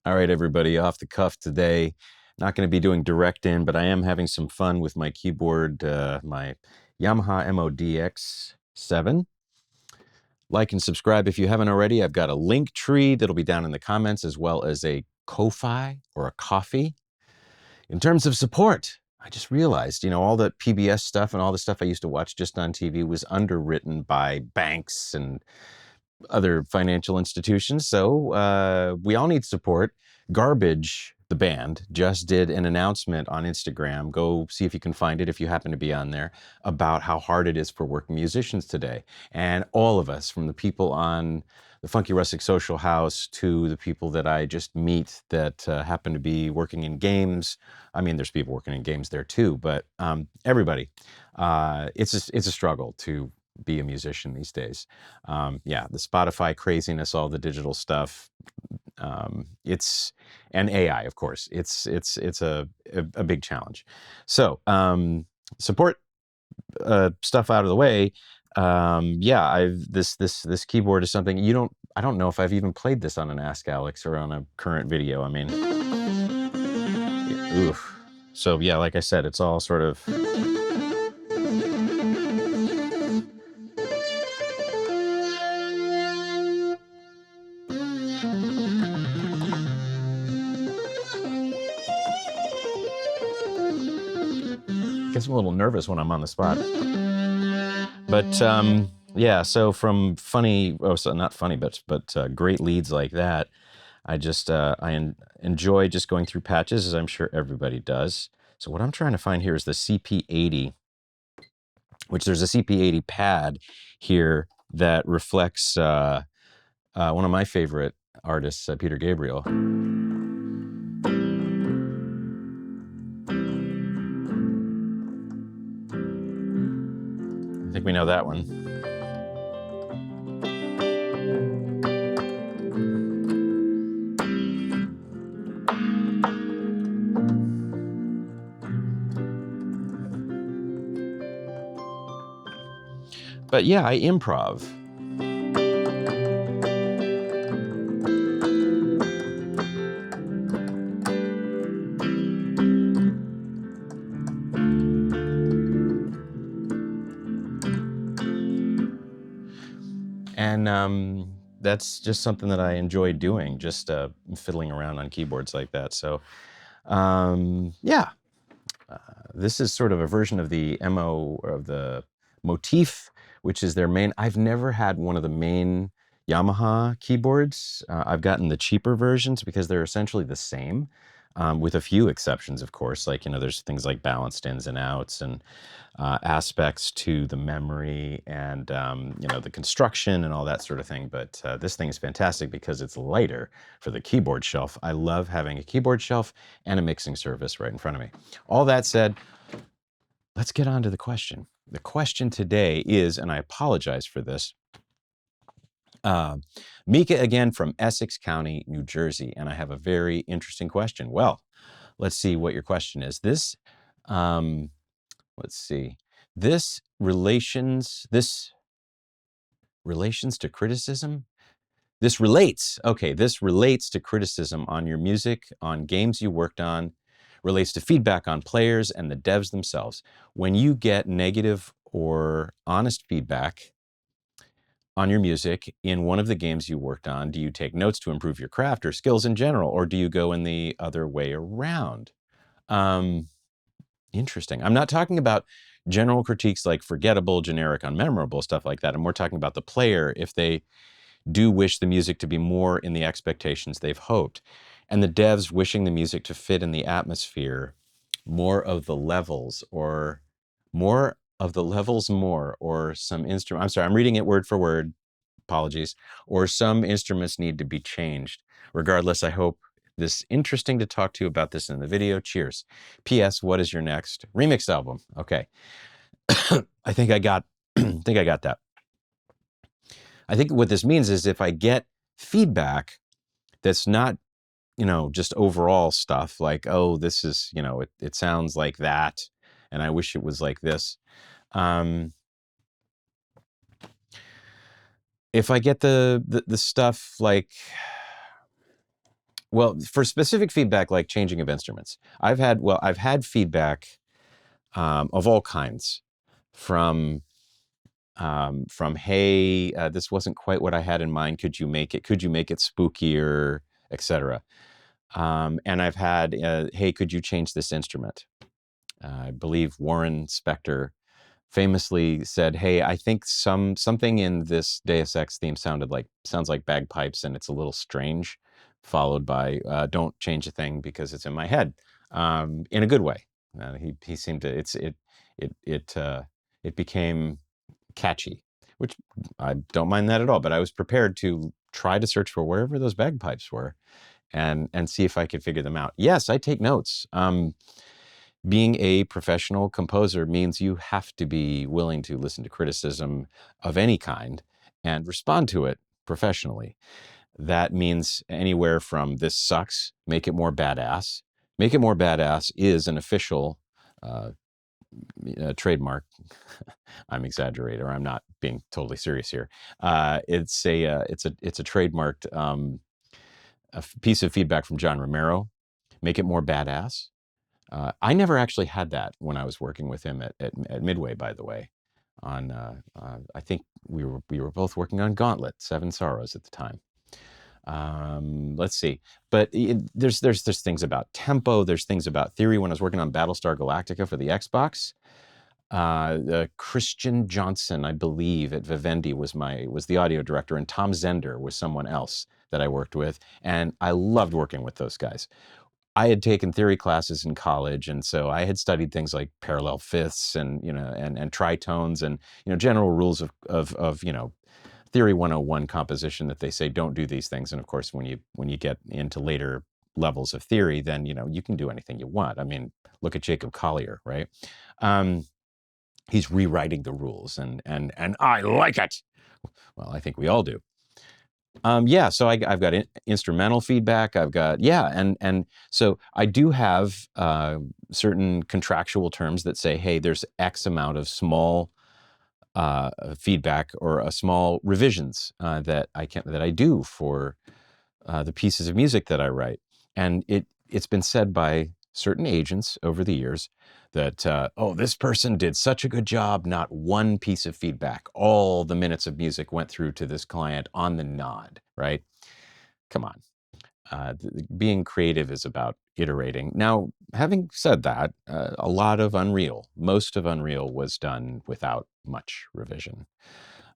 All right, everybody, off the cuff today. Not going to be doing direct in, but I am having some fun with my keyboard, my Yamaha MODX7. Like and subscribe if you haven't already. I've got a link tree that'll be down in the comments, as well as a Ko-Fi or a Coffee. In terms of support, I just realized, all the PBS stuff and all the stuff I used to watch just on TV was underwritten by banks and other financial institutions. So we all need support. Garbage, the band, just did an announcement on Instagram. Go see if you can find it if you happen to be on there, about how hard it is for working musicians today. And all of us, from the people on the Funky Rustic Social House to the people that I just meet that happen to be working in games. I mean, there's people working in games there too, but everybody. It's a struggle to be a musician these days. Yeah, the Spotify craziness, all the digital stuff. It's and AI, of course. It's a big challenge. So support stuff out of the way. Yeah, this keyboard is something I don't know if I've even played this on an Ask Alex or on a current video. I mean, oof. So yeah, like I said, it's all sort of. Gets a little nervous when I'm on the spot. But yeah, so from funny, so not funny, but great leads like that, I enjoy just going through patches, as I'm sure everybody does. So what I'm trying to find here is the CP80, which there's a CP80 pad here that reflects one of my favorite artists, Peter Gabriel. I think we know that one. But yeah, I improv. And that's just something that I enjoy doing, just fiddling around on keyboards like that. So yeah, this is sort of a version of the Motif, which is their main. I've never had one of the main Yamaha keyboards. I've gotten the cheaper versions because they're essentially the same, with a few exceptions, of course. Like, there's things like balanced ins and outs and aspects to the memory and, the construction and all that sort of thing. But this thing is fantastic because it's lighter for the keyboard shelf. I love having a keyboard shelf and a mixing surface right in front of me. All that said, let's get on to the question. The question today is, and I apologize for this, Mika again from Essex County, New Jersey, and I have a very interesting question. Well, let's see what your question is. Let's see. This relations to criticism? This relates to criticism on your music, on games you worked on, relates to feedback on players and the devs themselves. When you get negative or honest feedback on your music in one of the games you worked on, do you take notes to improve your craft or skills in general, or do you go in the other way around? Interesting. I'm not talking about general critiques like forgettable, generic, unmemorable, stuff like that. And we're talking about the player, if they do wish the music to be more in the expectations they've hoped, and the devs wishing the music to fit in the atmosphere, more of the levels, or some instrument. I'm sorry, I'm reading it word for word. Apologies. Or some instruments need to be changed. Regardless, I hope this interesting to talk to you about this in the video. Cheers. P.S. What is your next remixed album? Okay. I think I got that. I think what this means is if I get feedback that's not, just overall stuff like, oh, this is, it sounds like that, and I wish it was like this. If I get the stuff like, Well, for specific feedback like changing of instruments, I've had feedback of all kinds from hey, this wasn't quite what I had in mind. Could you make it spookier, etc. And I've had, hey, could you change this instrument? I believe Warren Spector famously said, "Hey, I think something in this Deus Ex theme sounds like bagpipes, and it's a little strange." Followed by, "Don't change a thing because it's in my head," in a good way. He seemed to it it it became catchy, which I don't mind that at all. But I was prepared to try to search for wherever those bagpipes were and see if I could figure them out. Yes, I take notes. Being a professional composer means you have to be willing to listen to criticism of any kind and respond to it professionally. That means anywhere from "this sucks, make it more badass." "Make it more badass" is an official uh, trademark. I'm exaggerating, or I'm not being totally serious here. It's a trademarked piece of feedback from John Romero. "Make it more badass." I never actually had that when I was working with him at Midway, by the way. I think we were both working on Gauntlet, Seven Sorrows at the time. Let's see, but there's things about tempo. There's things about theory. When I was working on Battlestar Galactica for the Xbox, Christian Johnson, I believe, at Vivendi was the audio director, and Tom Zender was someone else that I worked with, and I loved working with those guys. I had taken theory classes in college, and so I had studied things like parallel fifths and and tritones and general rules of theory 101 composition that they say don't do these things. And of course, when you get into later levels of theory, then you can do anything you want. I mean, look at Jacob Collier, right? He's rewriting the rules, and I like it. Well, I think we all do. Yeah, so I've got instrumental feedback. I've got, yeah, and so I do have certain contractual terms that say, hey, there's X amount of small feedback or small revisions that I do for the pieces of music that I write. And it's been said by certain agents over the years that, oh, this person did such a good job, not one piece of feedback. All the minutes of music went through to this client on the nod, right? Come on. Being creative is about iterating. Now, having said that, most of Unreal was done without much revision.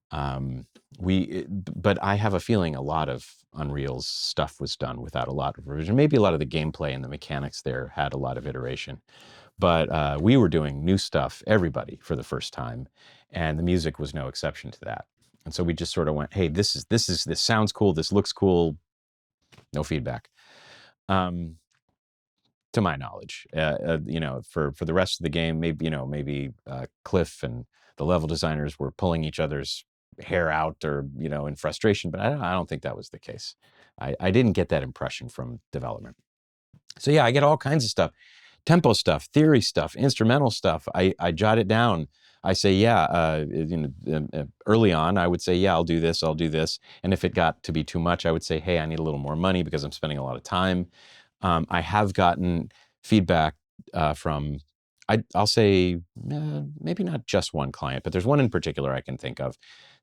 But I have a feeling a lot of Unreal's stuff was done without a lot of revision. Maybe a lot of the gameplay and the mechanics there had a lot of iteration. But we were doing new stuff, everybody, for the first time, and the music was no exception to that. And so we just sort of went, hey, this sounds cool, this looks cool, no feedback. To my knowledge, for the rest of the game, maybe Cliff and the level designers were pulling each other's hair out, or in frustration, but I don't think that was the case. I didn't get that impression from development. So yeah, I get all kinds of stuff: tempo stuff, theory stuff, instrumental stuff. I jot it down. I say, yeah, early on, I would say, yeah, I'll do this. And if it got to be too much, I would say, hey, I need a little more money because I'm spending a lot of time. I have gotten feedback from, I'll say, maybe not just one client, but there's one in particular I can think of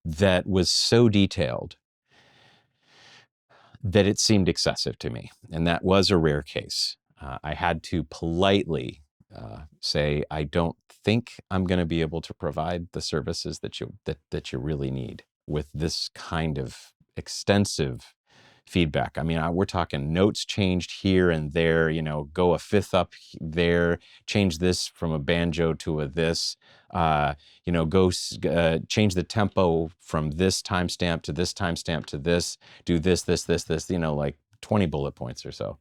that was so detailed that it seemed excessive to me. And that was a rare case. I had to politely say, I don't think I'm going to be able to provide the services that you really need with this kind of extensive feedback. I mean, we're talking notes changed here and there, go a fifth up there, change this from a banjo to a this, go change the tempo from this timestamp to this timestamp to this, do this, like 20 bullet points or so.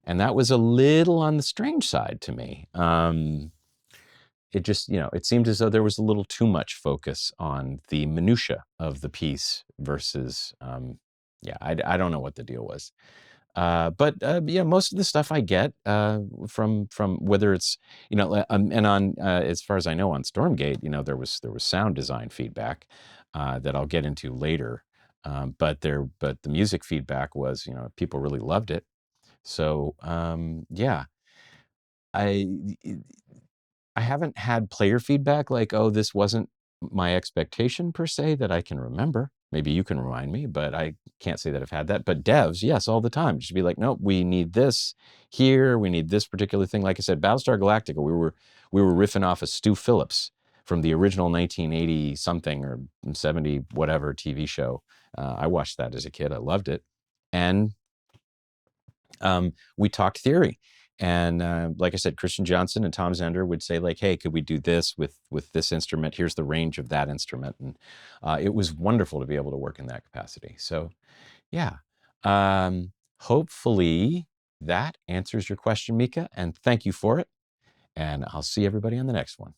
And that was a little on the strange side to me. It just, it seemed as though there was a little too much focus on the minutia of the piece versus, I don't know what the deal was. But most of the stuff I get from whether it's, and on, as far as I know, on Stormgate, there was sound design feedback that I'll get into later. But the music feedback was, people really loved it. So yeah, I I haven't had player feedback like, oh, this wasn't my expectation per se that I can remember. Maybe you can remind me, but I can't say that I've had that. But devs, yes, all the time. Just be like, nope, we need this here. We need this particular thing. Like I said, Battlestar Galactica, we were riffing off of Stu Phillips from the original 1980 something or 70 whatever TV show. I watched that as a kid. I loved it. And we talked theory. And like I said, Christian Johnson and Tom Zender would say like, hey, could we do this with this instrument? Here's the range of that instrument. And it was wonderful to be able to work in that capacity. So yeah, hopefully that answers your question, Mika. And thank you for it. And I'll see everybody on the next one.